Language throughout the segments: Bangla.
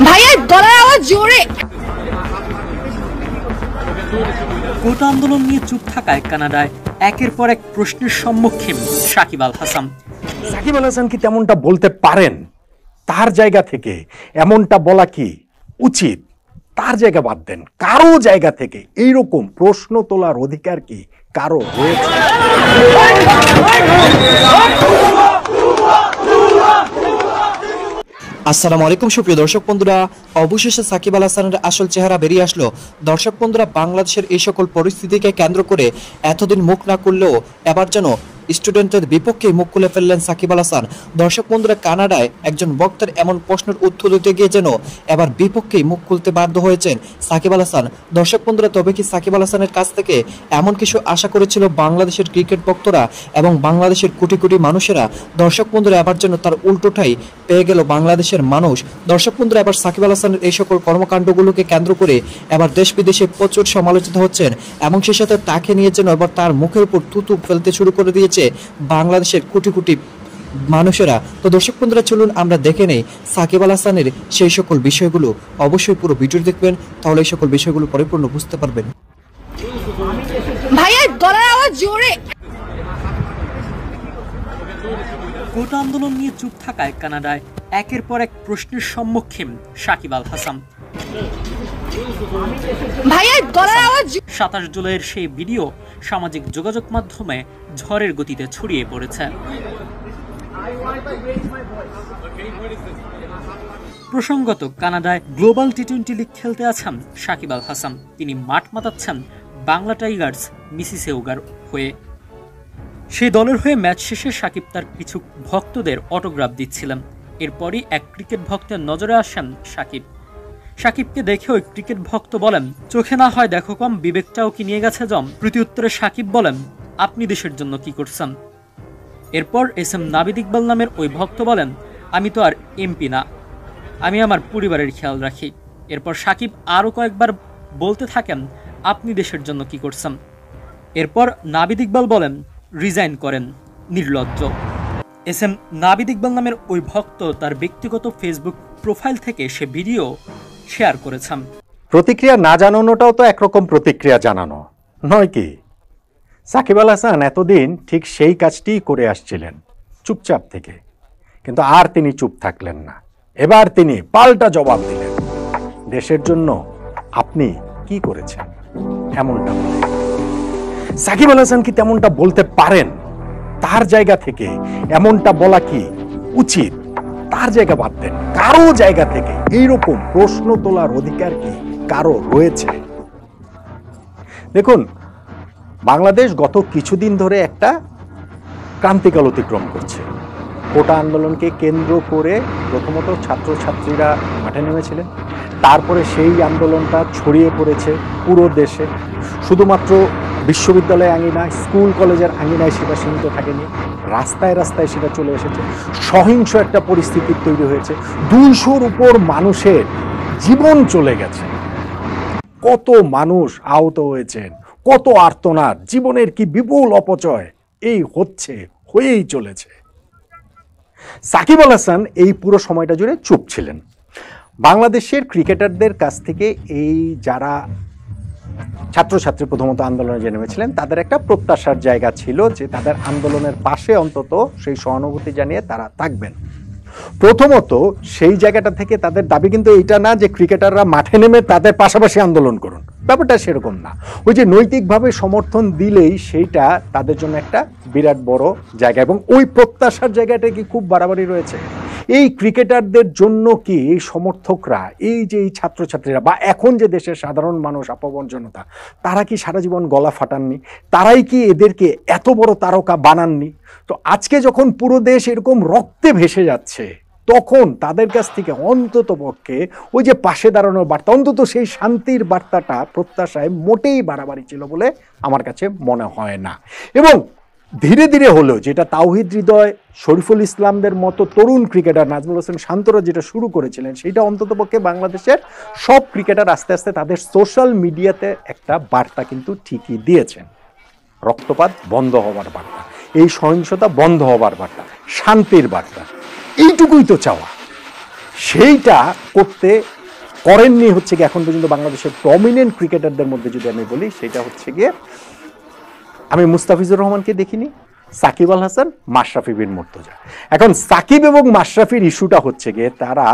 ভাইয়া গলার আওয়াজ জোরে। কোটা আন্দোলন নিয়ে চুপ থাকায় কানাডায় একের পর এক প্রশ্নের সম্মুখীন সাকিব আল হাসান। সাকিব আল হাসান কি তেমনটা বলতে পারেন? তার জায়গা থেকে এমনটা বলা কি উচিত? তার জায়গা বাদ দেন, কারো জায়গা থেকে এইরকম প্রশ্ন তোলার অধিকার কি কারো রয়েছে? আসসালামু আলাইকুম সুপ্রিয় দর্শক বন্ধুরা, অবশেষে সাকিব আল হাসানের আসল চেহারা বেরিয়ে আসলো। দর্শক বন্ধুরা, বাংলাদেশের এই সকল পরিস্থিতিকে কেন্দ্র করে এতদিন মুখ না করলেও এবার যেন স্টুডেন্টের বিপক্ষে মুখ খুলে ফেললেন সাকিব আল হাসান। দর্শক বন্ধুরা, কানাডায় একজন বক্তার এমন প্রশ্নের উত্তর দিতে গিয়ে যেন এবার বিপক্ষেই মুখ খুলতে বাধ্য হয়েছেন সাকিব আল হাসান। দর্শক বন্ধুরা, তবে কি সাকিব আল হাসানের কাছ থেকে এমন কিছু আশা করেছিল বাংলাদেশের ক্রিকেট ভক্তরা এবং বাংলাদেশের কোটি কোটি মানুষেরা? দর্শক বন্ধুরা, এবার যেন তার উল্টোটাই পেয়ে গেল বাংলাদেশের মানুষ। দর্শক বন্ধুরা, এবার সাকিব আল হাসানের এই সকল কর্মকাণ্ডগুলোকে কেন্দ্র করে এবার দেশ বিদেশে প্রচুর সমালোচিত হচ্ছেন এবং সেই সাথে তাকে নিয়ে যেন এবার তার মুখের উপর থুতু ফেলতে শুরু করে দিয়েছে বাংলাদেশের কোটি কোটি মানুষেরা। তো দর্শক বন্ধুরা, চলুন আমরা দেখে নেই সাকিব আল হাসানের সেই সকল বিষয়গুলো। অবশ্যই পুরো ভিডিও দেখবেন, তাহলে এই সকল বিষয়গুলো পরিপূর্ণ বুঝতে পারবেন। ভাইয়া গলার আওয়াজ জোরে। কোটা আন্দোলন নিয়ে চুপ থাকায় কানাডায় একের পর এক প্রশ্নের সম্মুখীন সাকিব আল হাসান। 27 জুলাইয়ের সেই ভিডিও সামাজিক যোগাযোগ মাধ্যমে ঝড়ের গতিতে ছড়িয়ে পড়েছে। প্রসঙ্গত, কানাডায় গ্লোবাল টি-20 লিগ খেলতে আছেন সাকিব আল হাসান। তিনি মাঠ মাতাচ্ছেন বাংলা টাইগার্স মিসিসিউগার হয়ে। সেই দলের হয়ে ম্যাচ শেষে সাকিব তার কিছু ভক্তদের অটোগ্রাফ দিচ্ছিলেন। এরপরই এক ক্রিকেট ভক্তের নজরে আসেন সাকিব। সাকিবকে দেখে ওই ক্রিকেট ভক্ত বলেন, চোখে না হয় দেখো কম, বিবেকটাও কি নিয়ে গেছে জম? প্রত্যুত্তরে সাকিব বলেন, আপনি দেশের জন্য কি করছেন? এরপর এস.এম. নাবিদ ইকবাল নামের ওই ভক্ত বলেন, আমি তো আর এমপি না, আমি আমার পরিবারের খেয়াল রাখি। এরপর সাকিব আরও কয়েকবার বলতে থাকেন, আপনি দেশের জন্য কি করছেন? এরপর নাবিদ ইকবাল বলেন, রিজাইন করেন, নির্লজ্জ। এস.এম. নাবিদ ইকবাল নামের ওই ভক্ত তার ব্যক্তিগত ফেসবুক প্রোফাইল থেকে সে ভিডিও শেয়ার করেছেন। প্রতিক্রিয়া না জানানোটাও তো একরকম প্রতিক্রিয়া জানানো নয় কি? সাকিব আল হাসান এতদিন ঠিক সেই কাজটিই করে আসছিলেন চুপচাপ থেকে, কিন্তু আর তিনি চুপ থাকলেন না। এবার তিনি পাল্টা জবাব দিলেন, দেশের জন্য আপনি কি করেছেন এমনটা বলে। সাকিব আল হাসান কি তেমনটা বলতে পারেন? তার জায়গা থেকে এমনটা বলা কি উচিত? তার জায়গা বাদ দেন, কারো জায়গা থেকে এইরকম প্রশ্ন তোলার অধিকার কি কারো রয়েছে? দেখুন, বাংলাদেশ গত কিছুদিন ধরে একটা ক্রান্তিকাল অতিক্রম করছে। কোটা আন্দোলনকে কেন্দ্র করে প্রথমত ছাত্রছাত্রীরা মাঠে নেমেছিলেন, তারপরে সেই আন্দোলনটা ছড়িয়ে পড়েছে পুরো দেশে। শুধুমাত্র বিশ্ববিদ্যালয় আঙিনায়, স্কুল কলেজের আঙিনায় সেটা সীমিত থাকেনি, রাস্তায় রাস্তায় সেটা চলে এসেছে। সহিংস একটা পরিস্থিতি তৈরি হয়েছে, 200-র উপর মানুষের জীবন চলে গেছে, কত মানুষ আহত হয়েছেন, কত আর্তনাদ, জীবনের কি বিপুল অপচয় এই হচ্ছে, হয়েই চলেছে। সাকিব আল হাসান এই পুরো সময়টা জুড়ে চুপ ছিলেন। বাংলাদেশের ক্রিকেটারদের কাছ থেকে এই যারা ছাত্রছাত্রী প্রথমত আন্দোলনে যে নেমেছিলেন, তাদের একটা প্রত্যাশার জায়গা ছিল যে তাদের আন্দোলনের পাশে অন্তত সেই সহানুভূতি জানিয়ে তারা থাকবেন। প্রথমত সেই জায়গাটা থেকে তাদের দাবি কিন্তু এটা না যে ক্রিকেটাররা মাঠে নেমে তাদের পাশাপাশি আন্দোলন করুন, ব্যাপারটা সেরকম না। ওই যে নৈতিকভাবে সমর্থন দিলেই সেইটা তাদের জন্য একটা বিরাট বড় জায়গা, এবং ওই প্রত্যাশার জায়গাটা কি খুব বাড়াবাড়ি রয়েছে। এই ক্রিকেটারদের জন্য কি এই সমর্থকরা, এই যে এই ছাত্রছাত্রীরা বা এখন যে দেশের সাধারণ মানুষ, আপন জনতা, তারা কি সারা জীবন গলা ফাটাননি? তারাই কি এদেরকে এত বড় তারকা বানাননি? তো আজকে যখন পুরো দেশ এরকম রক্তে ভেসে যাচ্ছে, তখন তাদের কাছ থেকে অন্তত পক্ষে ওই যে পাশে দাঁড়ানোর বার্তা, অন্তত সেই শান্তির বার্তাটা প্রত্যাশায় মোটেই বাড়াবাড়ি ছিল বলে আমার কাছে মনে হয় না। এবং ধীরে ধীরে হলেও যেটা তাওহিদ হৃদয়, শরীফুল ইসলামদের মতো তরুণ ক্রিকেটার, নাজমুল হোসেন শান্তরা যেটা শুরু করেছিলেন, সেটা অন্তত পক্ষে বাংলাদেশের সব ক্রিকেটার আস্তে আস্তে তাদের সোশ্যাল মিডিয়াতে একটা বার্তা কিন্তু ঠিকই দিয়েছেন। রক্তপাত বন্ধ হওয়ার বার্তা, এই সহিংসতা বন্ধ হওয়ার বার্তা, শান্তির বার্তা, এইটুকুই তো চাওয়া। সেইটা করেননি হচ্ছে গিয়ে এখন পর্যন্ত বাংলাদেশের প্রমিনেন্ট ক্রিকেটারদের মধ্যে যদি আমি বলি, সেটা হচ্ছে গিয়ে আমি মুস্তাফিজুর রহমানকে দেখিনি, সাকিব আল হাসান, মাশরাফি বিন মুর্তজা। এখন সাকিব এবং মাশরাফির ইস্যুটা হচ্ছে গিয়ে তারা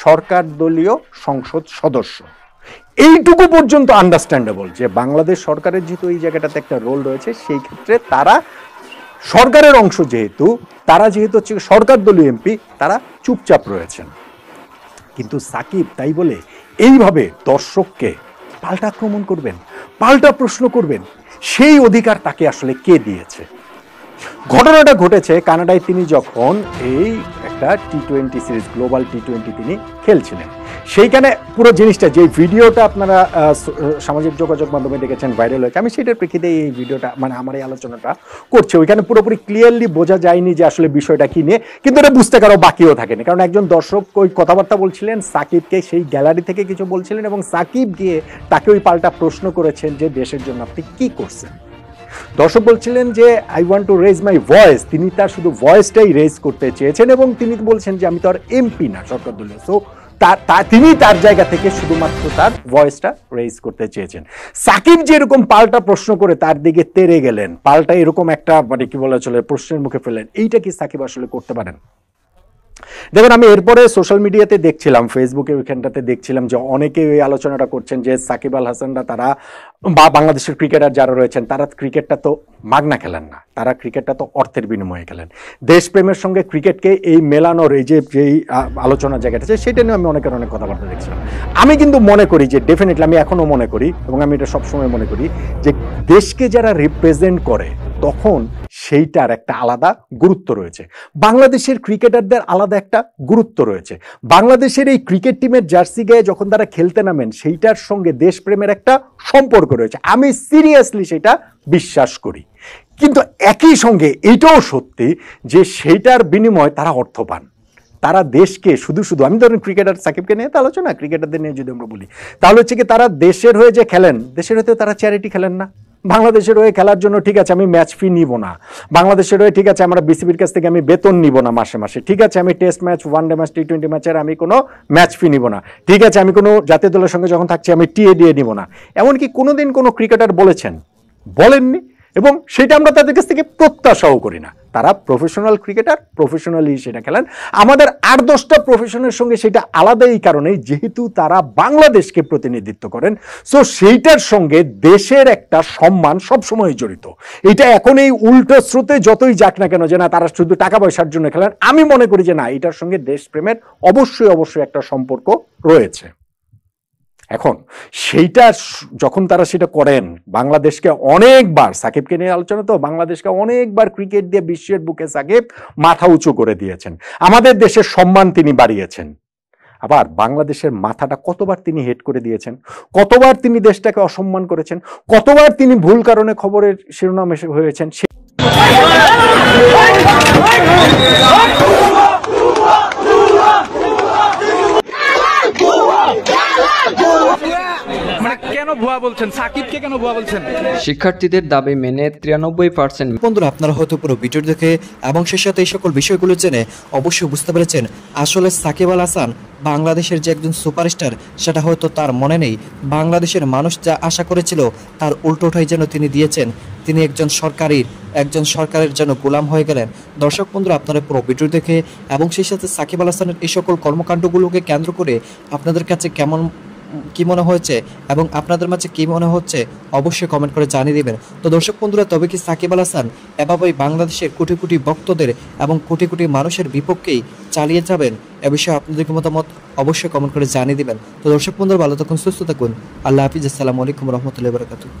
সরকার দলীয় সংসদ সদস্য, এইটুকু পর্যন্ত আন্ডারস্ট্যান্ডেবল যে বাংলাদেশ সরকারের যেহেতু এই জায়গাটাতে একটা রোল রয়েছে, সেই ক্ষেত্রে তারা সরকারের অংশ যেহেতু হচ্ছে সরকার দলীয় এমপি, তারা চুপচাপ রয়েছেন। কিন্তু সাকিব তাই বলে এইভাবে দর্শককে পাল্টা আক্রমণ করবেন, পাল্টা প্রশ্ন করবেন, সেই অধিকার তাকে আসলে কে দিয়েছে? ঘটনাটা ঘটেছে কানাডায় তিনি যখন এই একটা T20 সিরিজ, গ্লোবাল T20 তিনি খেলছিলেন। সেইখানে পুরো জিনিসটা, যে ভিডিওটা আপনারা সামাজিক যোগাযোগ মাধ্যমে দেখেছেন ভাইরাল হয়েছে, আমি সেটার প্রেক্ষিতে এই ভিডিওটা মানে আমার এই আলোচনাটা করছি। ওইখানে পুরোপুরি ক্লিয়ারলি বোঝা যায়নি যে আসলে বিষয়টা কি নিয়ে, কিন্তু এটা বুঝতে কারো বাকিও থাকেনি, কারণ একজন দর্শক ওই কথাবার্তা বলছিলেন, সাকিবকে সেই গ্যালারি থেকে কিছু বলছিলেন এবং সাকিব গিয়ে তাকে ওই পাল্টা প্রশ্ন করেছেন যে দেশের জন্য আপনি কি করছেন। দর্শক বলছিলেন যে I want to raise my voice, তিনি তার শুধু ভয়েসটাই রেজ করতে চেয়েছেন এবং তিনি বলছেন যে আমি তো আর এমপি না সরকার দলীয়, সো তিনি তার জায়গা থেকে শুধুমাত্র তার ভয়েসটা রেজ করতে চেয়েছেন। সাকিব যে এরকম পাল্টা প্রশ্ন করে তার দিকে তেড়ে গেলেন, পাল্টা এরকম একটা মানে কি বলা চলে প্রশ্নের মুখে ফেললেন, এইটা কি সাকিব আসলে করতে পারেন? দেখুন, আমি এরপরে সোশ্যাল মিডিয়াতে দেখছিলাম, ফেসবুকে ওইখানটাতে দেখছিলাম যে অনেকে ওই আলোচনাটা করছেন যে সাকিব আল হাসানরা তারা বা বাংলাদেশের ক্রিকেটার যারা রয়েছেন তারা ক্রিকেটটা তো মাগনা খেলেন না, তারা ক্রিকেটটা তো অর্থের বিনিময়ে খেলেন। দেশপ্রেমের সঙ্গে ক্রিকেটকে এই মেলানোর এই যেই আলোচনার জায়গাটা আছে, সেটা নিয়ে আমি অনেক কথাবার্তা দেখছিলাম। আমি কিন্তু মনে করি যে ডেফিনেটলি, আমি এখনো মনে করি এবং আমি এটা সবসময় মনে করি যে দেশকে যারা রিপ্রেজেন্ট করে তখন সেইটার একটা আলাদা গুরুত্ব রয়েছে। বাংলাদেশের ক্রিকেটারদের আলাদা একটা গুরুত্ব রয়েছে। বাংলাদেশের এই ক্রিকেট টিমের জার্সি গায়ে যখন তারা খেলতে নামেন, সেইটার সঙ্গে দেশপ্রেমের একটা সম্পর্ক রয়েছে, আমি সিরিয়াসলি সেটা বিশ্বাস করি। কিন্তু একই সঙ্গে এটাও সত্যি যে সেইটার বিনিময়ে তারা অর্থ পান। তারা দেশকে শুধু আমি ধরেন ক্রিকেটার সাকিবকে নিয়ে তো আলোচনা, ক্রিকেটারদের নিয়ে যদি আমরা বলি, তাহলে হচ্ছে কি তারা দেশের হয়ে যে খেলেন, দেশের হয়ে তারা চ্যারিটি খেলেন না। বাংলাদেশের হয়ে খেলার জন্য ঠিক আছে আমি ম্যাচ ফি নিব না, বাংলাদেশের হয়ে ঠিক আছে আমরা বিসিবির কাছ থেকে আমি বেতন নিব না মাসে মাসে, ঠিক আছে আমি test match, one day match, T20 ম্যাচের আমি কোনো ম্যাচ ফি নিব না, ঠিক আছে আমি কোনো জাতীয় দলের সঙ্গে যখন থাকছি আমি টিএ দিয়ে নিব না। এমনকি কোনোদিন কোনো ক্রিকেটার বলেননি এবং সেটা আমরা তাদের কাছ থেকে প্রত্যাশাও করি না। তারা প্রফেশনাল ক্রিকেটার, প্রফেশনালি সেটা খেলেন। আমাদের 8-10টা প্রফেশনের সঙ্গে সেটা আলাদা এই কারণেই যেহেতু তারা বাংলাদেশকে প্রতিনিধিত্ব করেন, সো সেইটার সঙ্গে দেশের একটা সম্মান সবসময় জড়িত। এটা এখন এই উল্টো স্রোতে যতই যাক না কেন যে না তারা শুধু টাকা পয়সার জন্য খেলেন, আমি মনে করি যে না, এটার সঙ্গে দেশপ্রেমের অবশ্যই একটা সম্পর্ক রয়েছে। এখন সেইটা যখন তারা সেটা করেন, বাংলাদেশকে অনেকবার, সাকিবকে নিয়ে আলোচনা তো, বাংলাদেশকে অনেকবার ক্রিকেট দিয়ে বিশ্বের বুকে সাকিব মাথা উঁচু করে দিয়েছেন, আমাদের দেশের সম্মান তিনি বাড়িয়েছেন। আবার বাংলাদেশের মাথাটা কতবার তিনি হেট করে দিয়েছেন, কতবার তিনি দেশটাকে অসম্মান করেছেন, কতবার তিনি ভুল কারণে খবরের শিরোনাম হয়েছেন। কেন ভুয়া বলছেন, সাকিবকে কেন ভুয়া বলছেন? শিক্ষার্থীদের দাবি মেনে 93%। বন্ধুরা, আপনারা হয়তো পুরো ভিডিও দেখে এবং সেই সাথে এই সকল বিষয়গুলো জেনে অবশ্যই বুঝতে পেরেছেন আসলে সাকিব আল হাসান বাংলাদেশের যে একজন সুপারস্টার সেটা হয়তো তার মনে নেই। বাংলাদেশের মানুষ যা আশা করেছিল তার উল্টোটাই যেন তিনি দিয়েছেন। তিনি একজন সরকারের যেন গোলাম হয়ে গেলেন। দর্শক বন্ধুরা, আপনারা পুরো ভিডিও দেখে এবং সেই সাথে সাকিব আল হাসানের এই সকল কর্মকাণ্ডগুলোকে কেন্দ্র করে আপনাদের কাছে কি মনে হয়েছে এবং আপনাদের মাঝে কি মনে হচ্ছে অবশ্যই কমেন্ট করে জানিয়ে দিবেন। তো দর্শক বন্ধুরা, তবে কি সাকিব আল হাসান এভাবেই বাংলাদেশের কোটি কোটি ভক্তদের এবং কোটি কোটি মানুষের বিপক্ষেই চালিয়ে যাবেন? এ বিষয়ে আপনাদের মতামত অবশ্যই কমেন্ট করে জানিয়ে দিবেন। তো দর্শক বন্ধুরা, ভালো থাকুন, সুস্থ থাকুন। আল্লাহ হাফিজ। আসসালামু আলাইকুম রহমতুল্লাহি ওয়া বারাকাতুহু।